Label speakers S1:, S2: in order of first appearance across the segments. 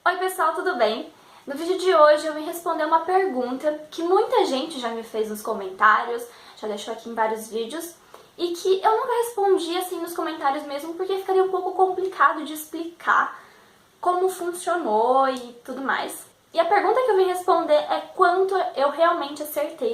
S1: Oi pessoal, tudo bem? No vídeo de hoje eu vim responder uma pergunta que muita gente já me fez nos comentários, já deixou aqui em vários vídeos, e que eu nunca respondi assim nos comentários mesmo porque ficaria um pouco complicado de explicar como funcionou e tudo mais. E a pergunta que eu vim responder é quanto eu realmente acertei.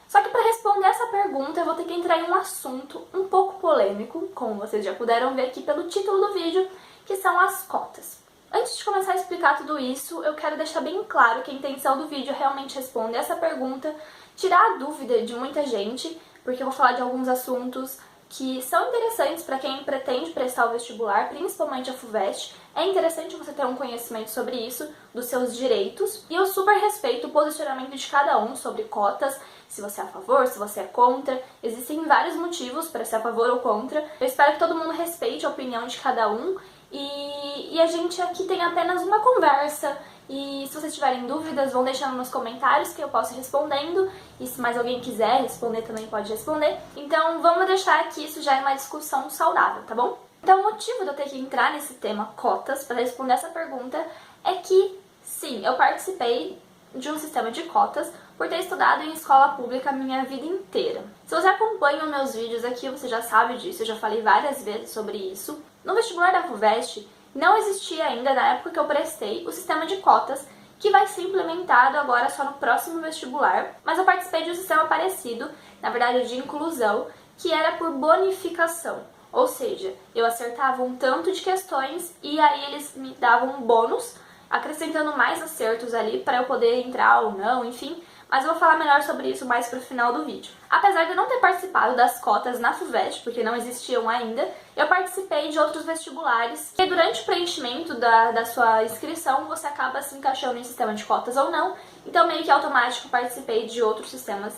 S1: Só que para responder essa pergunta eu vou ter que entrar em um assunto um pouco polêmico, como vocês já puderam ver aqui pelo título do vídeo, que são as cotas. Antes de começar a explicar tudo isso, eu quero deixar bem claro que a intenção do vídeo é realmente responder essa pergunta, tirar a dúvida de muita gente, porque eu vou falar de alguns assuntos que são interessantes para quem pretende prestar o vestibular, principalmente a FUVEST. É interessante você ter um conhecimento sobre isso, dos seus direitos, e eu super respeito o posicionamento de cada um sobre cotas, se você é a favor, se você é contra. Existem vários motivos para ser a favor ou contra. Eu espero que todo mundo respeite a opinião de cada um e a gente aqui tem apenas uma conversa. E se vocês tiverem dúvidas, vão deixando nos comentários que eu posso ir respondendo. E se mais alguém quiser responder, também pode responder. Então vamos deixar aqui isso já em uma discussão saudável, tá bom? Então o motivo de eu ter que entrar nesse tema cotas para responder essa pergunta é que, sim, eu participei de um sistema de cotas por ter estudado em escola pública a minha vida inteira. Se você acompanha os meus vídeos aqui, você já sabe disso, eu já falei várias vezes sobre isso. No vestibular da FUVEST, não existia ainda, na época que eu prestei, o sistema de cotas, que vai ser implementado agora só no próximo vestibular, mas eu participei de um sistema parecido, na verdade de inclusão, que era por bonificação. Ou seja, eu acertava um tanto de questões e aí eles me davam um bônus, acrescentando mais acertos ali para eu poder entrar ou não, enfim. Mas eu vou falar melhor sobre isso mais pro final do vídeo. Apesar de eu não ter participado das cotas na FUVEST, porque não existiam ainda, eu participei de outros vestibulares, que durante o preenchimento da sua inscrição, você acaba se encaixando em sistema de cotas ou não, então meio que automático participei de outros sistemas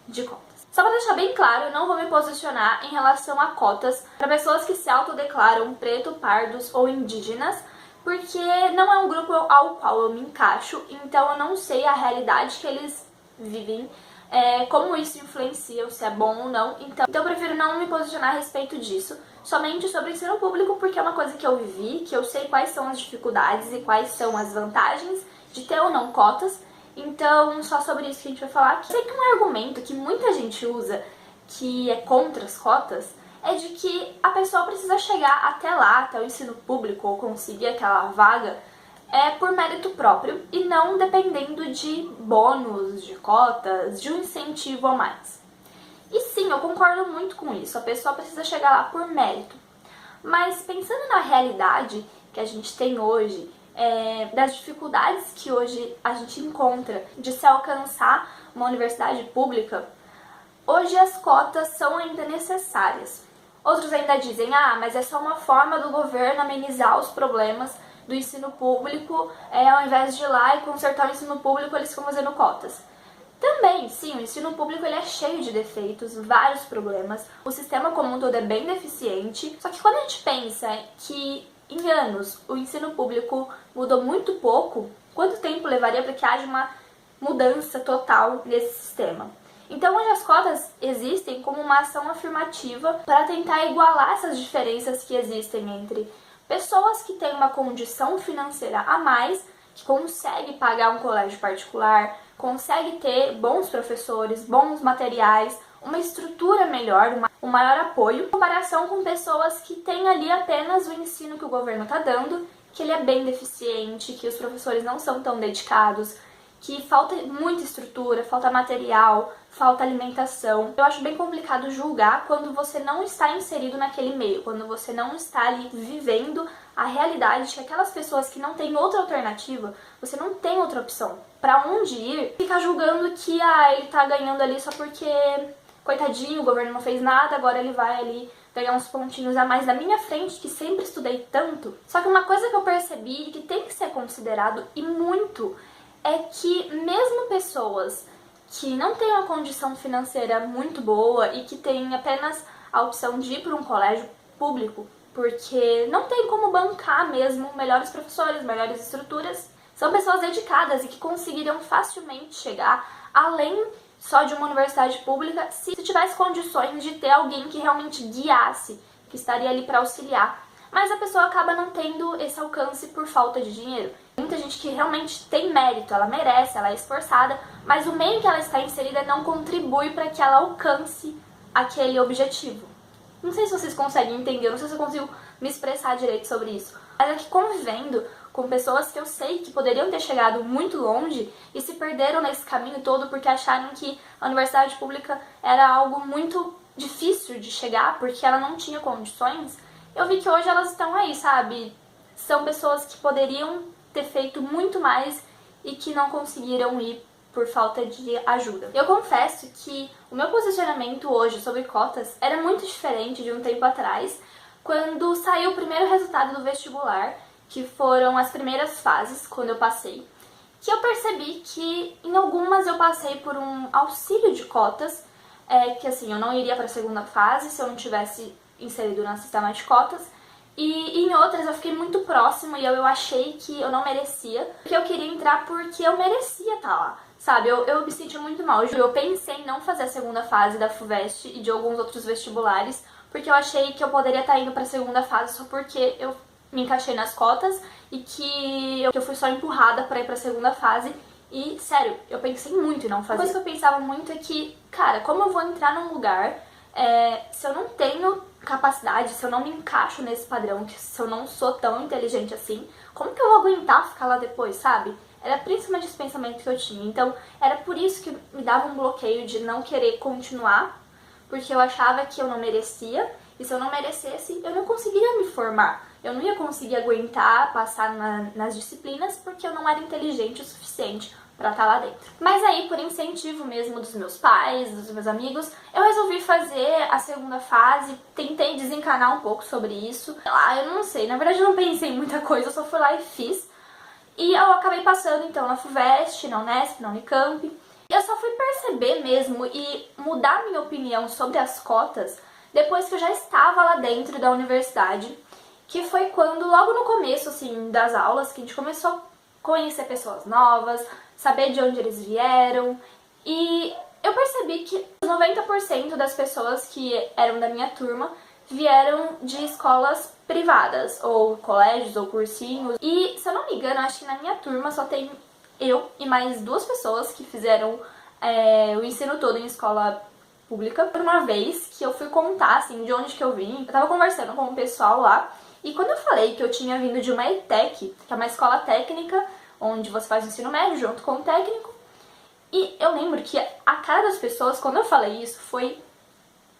S1: de cotas. Só para deixar bem claro, eu não vou me posicionar em relação a cotas para pessoas que se autodeclaram preto, pardos ou indígenas, porque não é um grupo ao qual eu me encaixo, então eu não sei a realidade que eles vivem, como isso influencia, se é bom ou não. Então eu prefiro não me posicionar a respeito disso, somente sobre o ensino público, porque é uma coisa que eu vivi, que eu sei quais são as dificuldades e quais são as vantagens de ter ou não cotas. Então, só sobre isso que a gente vai falar aqui. Sei que um argumento que muita gente usa, que é contra as cotas, é de que a pessoa precisa chegar até lá, até o ensino público, ou conseguir aquela vaga, por mérito próprio e não dependendo de bônus, de cotas, de um incentivo a mais. E sim, eu concordo muito com isso, a pessoa precisa chegar lá por mérito. Mas pensando na realidade que a gente tem hoje, das dificuldades que hoje a gente encontra de se alcançar uma universidade pública, hoje as cotas são ainda necessárias. Outros ainda dizem, mas é só uma forma do governo amenizar os problemas do ensino público, ao invés de ir lá e consertar o ensino público, eles ficam fazendo cotas. Também, sim, o ensino público ele é cheio de defeitos, vários problemas, o sistema como um todo é bem deficiente, só que quando a gente pensa que em anos o ensino público mudou muito pouco, quanto tempo levaria para que haja uma mudança total nesse sistema? Então hoje as cotas existem como uma ação afirmativa para tentar igualar essas diferenças que existem entre pessoas que têm uma condição financeira a mais, que consegue pagar um colégio particular, consegue ter bons professores, bons materiais, uma estrutura melhor, um maior apoio, em comparação com pessoas que têm ali apenas o ensino que o governo está dando, que ele é bem deficiente, que os professores não são tão dedicados, que falta muita estrutura, falta material, falta alimentação. Eu acho bem complicado julgar quando você não está inserido naquele meio, quando você não está ali vivendo a realidade de aquelas pessoas que não têm outra alternativa, você não tem outra opção. Pra onde ir, ficar julgando que ele tá ganhando ali só porque, coitadinho, o governo não fez nada, agora ele vai ali ganhar uns pontinhos a mais na minha frente, que sempre estudei tanto. Só que uma coisa que eu percebi e que tem que ser considerado, e muito, é que mesmo pessoas que não têm uma condição financeira muito boa e que têm apenas a opção de ir para um colégio público, porque não tem como bancar mesmo melhores professores, melhores estruturas, São pessoas dedicadas e que conseguiriam facilmente chegar além só de uma universidade pública se tivesse condições de ter alguém que realmente guiasse, que estaria ali para auxiliar. Mas a pessoa acaba não tendo esse alcance por falta de dinheiro. Muita gente que realmente tem mérito, ela merece, ela é esforçada, mas o meio que ela está inserida não contribui para que ela alcance aquele objetivo. Não sei se vocês conseguem entender, não sei se eu consigo me expressar direito sobre isso, mas é que convivendo com pessoas que eu sei que poderiam ter chegado muito longe e se perderam nesse caminho todo porque acharam que a universidade pública era algo muito difícil de chegar porque ela não tinha condições, eu vi que hoje elas estão aí, sabe? São pessoas que poderiam ter feito muito mais e que não conseguiram ir por falta de ajuda. Eu confesso que o meu posicionamento hoje sobre cotas era muito diferente de um tempo atrás, quando saiu o primeiro resultado do vestibular, que foram as primeiras fases, quando eu passei, que eu percebi que em algumas eu passei por um auxílio de cotas, que assim, eu não iria para a segunda fase se eu não tivesse inserido no sistema de cotas, e em outras eu fiquei muito próxima e eu achei que eu não merecia, porque eu queria entrar porque eu merecia estar lá, sabe? Eu me senti muito mal. Eu pensei em não fazer a segunda fase da FUVEST e de alguns outros vestibulares, porque eu achei que eu poderia estar indo para a segunda fase só porque eu me encaixei nas cotas e que eu fui só empurrada para ir para a segunda fase. E, sério, eu pensei muito em não fazer. Uma coisa que eu pensava muito é que, cara, como eu vou entrar num lugar se eu não tenho capacidade, se eu não me encaixo nesse padrão, se eu não sou tão inteligente assim, como que eu vou aguentar ficar lá depois, sabe? Era principalmente esse pensamento que eu tinha. Então, era por isso que me dava um bloqueio de não querer continuar, porque eu achava que eu não merecia, e se eu não merecesse, eu não conseguiria me formar. Eu não ia conseguir aguentar, passar nas disciplinas, porque eu não era inteligente o suficiente pra estar lá dentro. Mas aí, por incentivo mesmo dos meus pais, dos meus amigos, eu resolvi fazer a segunda fase, tentei desencanar um pouco sobre isso. Eu não sei, na verdade eu não pensei em muita coisa, eu só fui lá e fiz. E eu acabei passando então na FUVEST, na Unesp, na Unicamp. Eu só fui perceber mesmo e mudar minha opinião sobre as cotas depois que eu já estava lá dentro da universidade, que foi quando, logo no começo assim, das aulas, que a gente começou a conhecer pessoas novas, saber de onde eles vieram, e eu percebi que 90% das pessoas que eram da minha turma vieram de escolas privadas, ou colégios, ou cursinhos, e se eu não me engano, acho que na minha turma só tem eu e mais 2 pessoas que fizeram o ensino todo em escola pública. Por uma vez que eu fui contar, assim, de onde que eu vim, eu tava conversando com o pessoal lá, e quando eu falei que eu tinha vindo de uma ETEC, que é uma escola técnica, onde você faz o ensino médio junto com o técnico, e eu lembro que a cara das pessoas, quando eu falei isso, foi...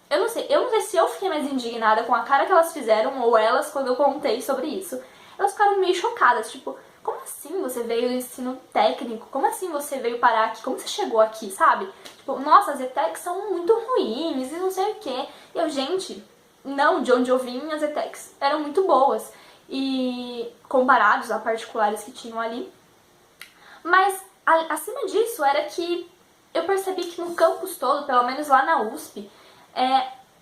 S1: Eu não sei se eu fiquei mais indignada com a cara que elas fizeram, ou elas, quando eu contei sobre isso. Elas ficaram meio chocadas, tipo, como assim você veio do ensino técnico? Como assim você veio parar aqui? Como você chegou aqui, sabe? Tipo, nossa, as ETECs são muito ruins e não sei o quê. E eu, gente, não, de onde eu vim, as ETECs eram muito boas. E comparados a particulares que tinham ali. Mas, acima disso, era que eu percebi que no campus todo, pelo menos lá na USP,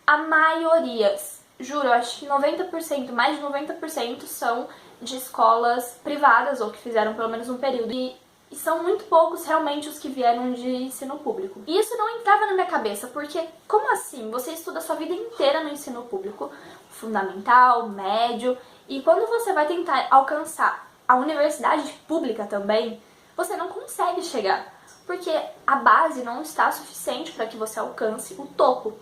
S1: a maioria, juro, eu acho que 90%, mais de 90% são de escolas privadas ou que fizeram pelo menos um período. E são muito poucos realmente os que vieram de ensino público. E isso não entrava na minha cabeça, porque como assim? Você estuda a sua vida inteira no ensino público, fundamental, médio, e quando você vai tentar alcançar a universidade pública também, você não consegue chegar, porque a base não está suficiente para que você alcance o topo,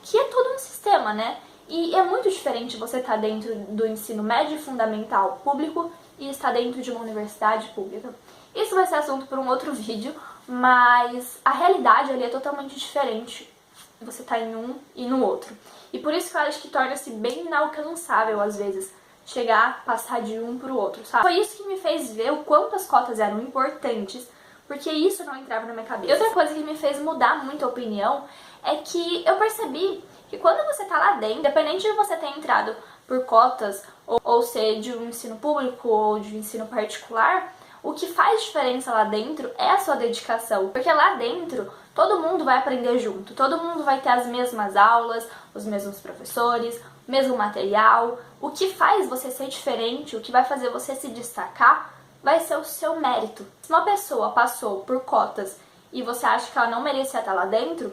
S1: que é todo um sistema, né? E é muito diferente você estar dentro do ensino médio e fundamental público e estar dentro de uma universidade pública. Isso vai ser assunto para um outro vídeo, mas a realidade ali é totalmente diferente. Você tá em um e no outro. E por isso que eu acho que torna-se bem inalcançável, às vezes, chegar, passar de um pro outro, sabe? Foi isso que me fez ver o quanto as cotas eram importantes, porque isso não entrava na minha cabeça. E outra coisa que me fez mudar muito a opinião é que eu percebi que quando você tá lá dentro, independente de você ter entrado por cotas, ou ser de um ensino público ou de um ensino particular, o que faz diferença lá dentro é a sua dedicação. Porque lá dentro, todo mundo vai aprender junto, todo mundo vai ter as mesmas aulas, os mesmos professores, o mesmo material. O que faz você ser diferente, o que vai fazer você se destacar, vai ser o seu mérito. Se uma pessoa passou por cotas e você acha que ela não merecia estar lá dentro,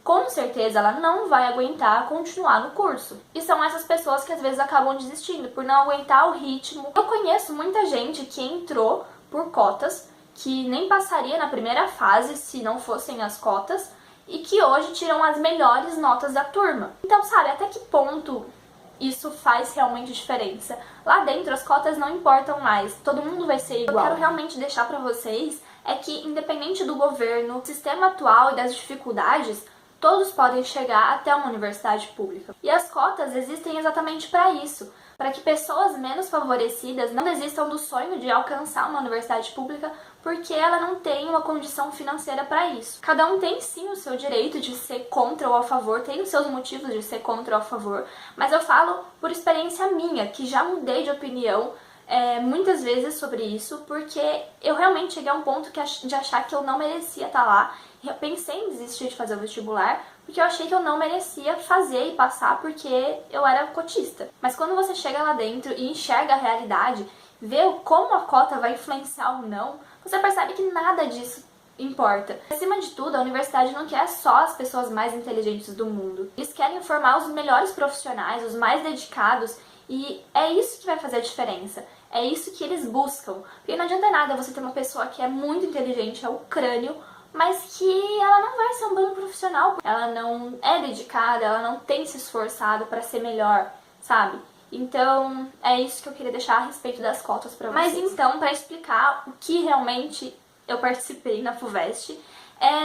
S1: com certeza ela não vai aguentar continuar no curso. E são essas pessoas que às vezes acabam desistindo por não aguentar o ritmo. Eu conheço muita gente que entrou por cotas, que nem passaria na primeira fase se não fossem as cotas, e que hoje tiram as melhores notas da turma. Então, sabe, até que ponto isso faz realmente diferença? Lá dentro as cotas não importam mais, todo mundo vai ser igual. Eu quero realmente deixar pra vocês é que, independente do governo, do sistema atual e das dificuldades, todos podem chegar até uma universidade pública. E as cotas existem exatamente para isso, para que pessoas menos favorecidas não desistam do sonho de alcançar uma universidade pública porque ela não tem uma condição financeira para isso. Cada um tem sim o seu direito de ser contra ou a favor, tem os seus motivos de ser contra ou a favor, mas eu falo por experiência minha, que já mudei de opinião muitas vezes sobre isso, porque eu realmente cheguei a um ponto de achar que eu não merecia estar lá. Eu pensei em desistir de fazer o vestibular, porque eu achei que eu não merecia fazer e passar porque eu era cotista. Mas quando você chega lá dentro e enxerga a realidade, vê como a cota vai influenciar ou não, você percebe que nada disso importa. Acima de tudo, a universidade não quer só as pessoas mais inteligentes do mundo. Eles querem formar os melhores profissionais, os mais dedicados, e é isso que vai fazer a diferença. É isso que eles buscam. Porque não adianta nada você ter uma pessoa que é muito inteligente, é o crânio, mas que ela não vai ser um bom profissional. Ela não é dedicada, ela não tem se esforçado para ser melhor, sabe? Então, é isso que eu queria deixar a respeito das cotas pra vocês. Mas então, para explicar o que realmente eu participei na FUVEST,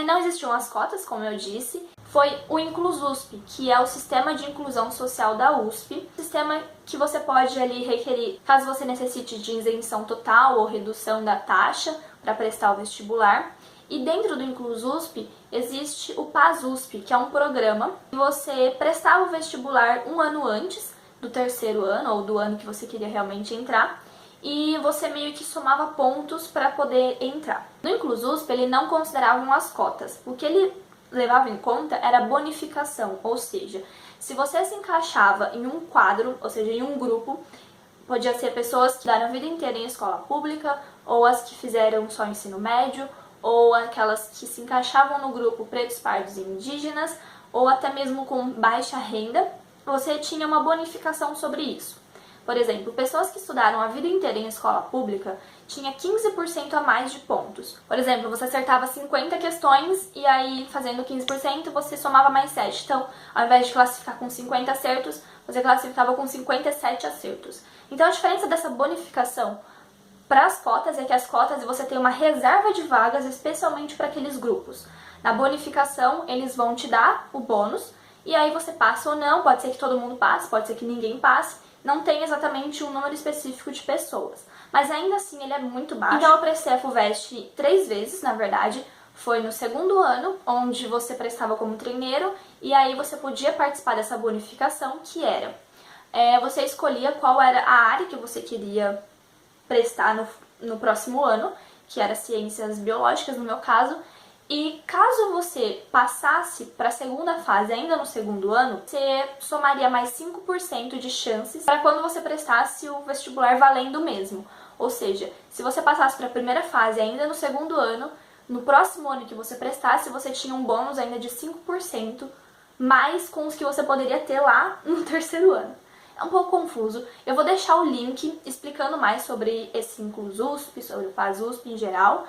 S1: não existiam as cotas, como eu disse, foi o Inclususp, que é o sistema de inclusão social da USP, sistema que você pode ali requerer, caso você necessite de isenção total ou redução da taxa para prestar o vestibular. E dentro do Inclususp existe o PASUSP, que é um programa que você prestava o vestibular um ano antes do terceiro ano ou do ano que você queria realmente entrar, e você meio que somava pontos para poder entrar. No Inclususp ele não consideravam as cotas, o que ele levava em conta era a bonificação, ou seja, se você se encaixava em um quadro, ou seja, em um grupo, podia ser pessoas que estudaram a vida inteira em escola pública, ou as que fizeram só ensino médio, ou aquelas que se encaixavam no grupo pretos, pardos e indígenas, ou até mesmo com baixa renda, você tinha uma bonificação sobre isso. Por exemplo, pessoas que estudaram a vida inteira em escola pública tinha 15% a mais de pontos. Por exemplo, você acertava 50 questões e aí, fazendo 15%, você somava mais 7. Então, ao invés de classificar com 50 acertos, você classificava com 57 acertos. Então, a diferença dessa bonificação para as cotas é que as cotas você tem uma reserva de vagas especialmente para aqueles grupos. Na bonificação, eles vão te dar o bônus, e aí você passa ou não, pode ser que todo mundo passe, pode ser que ninguém passe, não tem exatamente um número específico de pessoas. Mas ainda assim ele é muito baixo. Então eu prestei a FUVEST 3 vezes, na verdade. Foi no segundo ano, onde você prestava como treineiro, e aí você podia participar dessa bonificação, que era... você escolhia qual era a área que você queria prestar no próximo ano, que era ciências biológicas no meu caso, e caso você passasse para a segunda fase ainda no segundo ano, você somaria mais 5% de chances para quando você prestasse o vestibular valendo mesmo. Ou seja, se você passasse para a primeira fase ainda no segundo ano, no próximo ano que você prestasse, você tinha um bônus ainda de 5%, mais com os que você poderia ter lá no terceiro ano. É um pouco confuso. Eu vou deixar o link explicando mais sobre esse Inclususp, sobre o PASUSP em geral,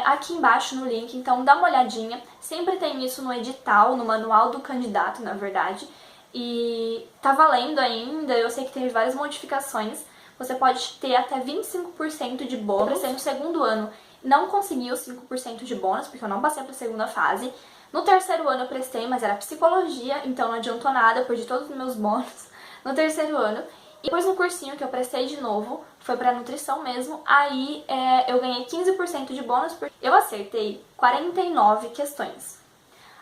S1: aqui embaixo no link, então dá uma olhadinha. Sempre tem isso no edital, no manual do candidato, na verdade. E tá valendo ainda, eu sei que teve várias modificações. Você pode ter até 25% de bônus. Eu prestei no segundo ano, não consegui os 5% de bônus, porque eu não passei para a segunda fase. No terceiro ano eu prestei, mas era psicologia, então não adiantou nada, eu perdi todos os meus bônus no terceiro ano. E depois no cursinho que eu prestei de novo, foi pra nutrição mesmo, aí eu ganhei 15% de bônus, porque eu acertei 49 questões.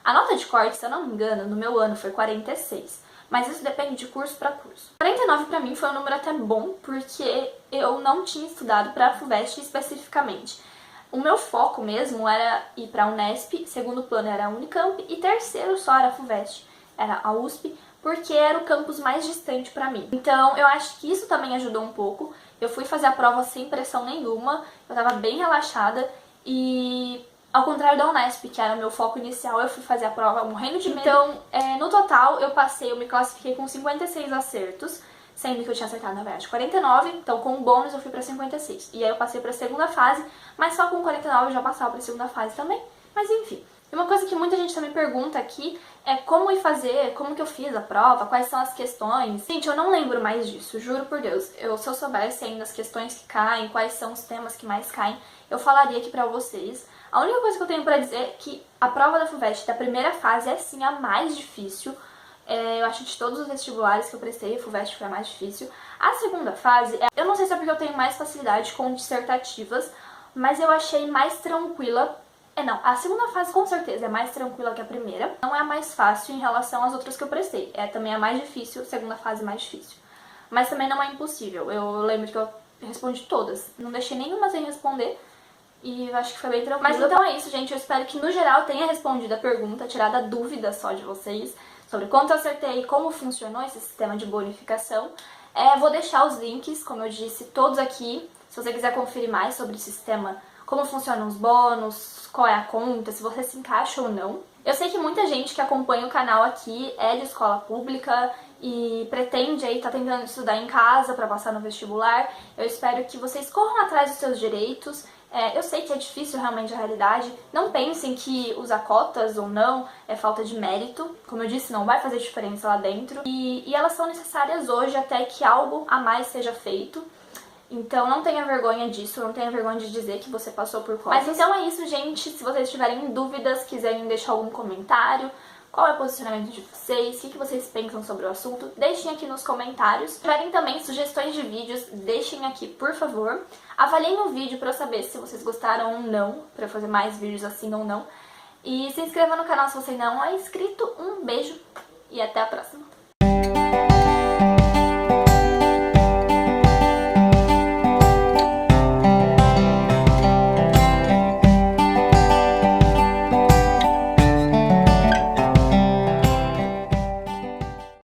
S1: A nota de corte, se eu não me engano, no meu ano foi 46, mas isso depende de curso pra curso. 49 pra mim foi um número até bom, porque eu não tinha estudado pra FUVEST especificamente. O meu foco mesmo era ir pra Unesp, segundo plano era a Unicamp, e terceiro só era a FUVEST, era a USP, porque era o campus mais distante pra mim. Então eu acho que isso também ajudou um pouco. Eu fui fazer a prova sem pressão nenhuma, eu tava bem relaxada e ao contrário da Unesp, que era o meu foco inicial, eu fui fazer a prova morrendo de medo. Então, no total, eu me classifiquei com 56 acertos, sendo que eu tinha acertado, na verdade, 49, então com o bônus eu fui pra 56. E aí eu passei pra segunda fase, mas só com 49 eu já passava pra segunda fase também, mas enfim. E uma coisa que muita gente também pergunta aqui é como ir fazer, como que eu fiz a prova, quais são as questões. Gente, eu não lembro mais disso, juro por Deus. Se eu soubesse ainda as questões que caem, quais são os temas que mais caem, eu falaria aqui pra vocês. A única coisa que eu tenho pra dizer é que a prova da FUVEST da primeira fase é sim a mais difícil. Eu acho que de todos os vestibulares que eu prestei, a FUVEST foi a mais difícil. A segunda fase, eu não sei se é porque eu tenho mais facilidade com dissertativas, mas eu achei mais tranquila. Não, a segunda fase com certeza é mais tranquila que a primeira. Não é a mais fácil em relação às outras que eu prestei. É também a mais difícil, segunda fase mais difícil. Mas também não é impossível. Eu lembro que eu respondi todas. Não deixei nenhuma sem responder. E eu acho que foi bem tranquilo. Mas então é isso, gente. Eu espero que no geral tenha respondido a pergunta, tirado a dúvida só de vocês sobre quanto eu acertei e como funcionou esse sistema de bonificação. Vou deixar os links, como eu disse, todos aqui. Se você quiser conferir mais sobre o sistema, como funcionam os bônus, qual é a conta, se você se encaixa ou não. Eu sei que muita gente que acompanha o canal aqui é de escola pública e pretende aí, tá tentando estudar em casa para passar no vestibular. Eu espero que vocês corram atrás dos seus direitos. Eu sei que é difícil realmente a realidade. Não pensem que usar cotas ou não é falta de mérito. Como eu disse, não vai fazer diferença lá dentro. E elas são necessárias hoje até que algo a mais seja feito. Então não tenha vergonha disso, não tenha vergonha de dizer que você passou por cotas. Mas então é isso, gente. Se vocês tiverem dúvidas, quiserem deixar algum comentário, qual é o posicionamento de vocês, o que vocês pensam sobre o assunto, deixem aqui nos comentários. Se tiverem também sugestões de vídeos, deixem aqui, por favor. Avaliem o vídeo pra eu saber se vocês gostaram ou não, pra eu fazer mais vídeos assim ou não. E se inscreva no canal se você não é inscrito. Um beijo e até a próxima.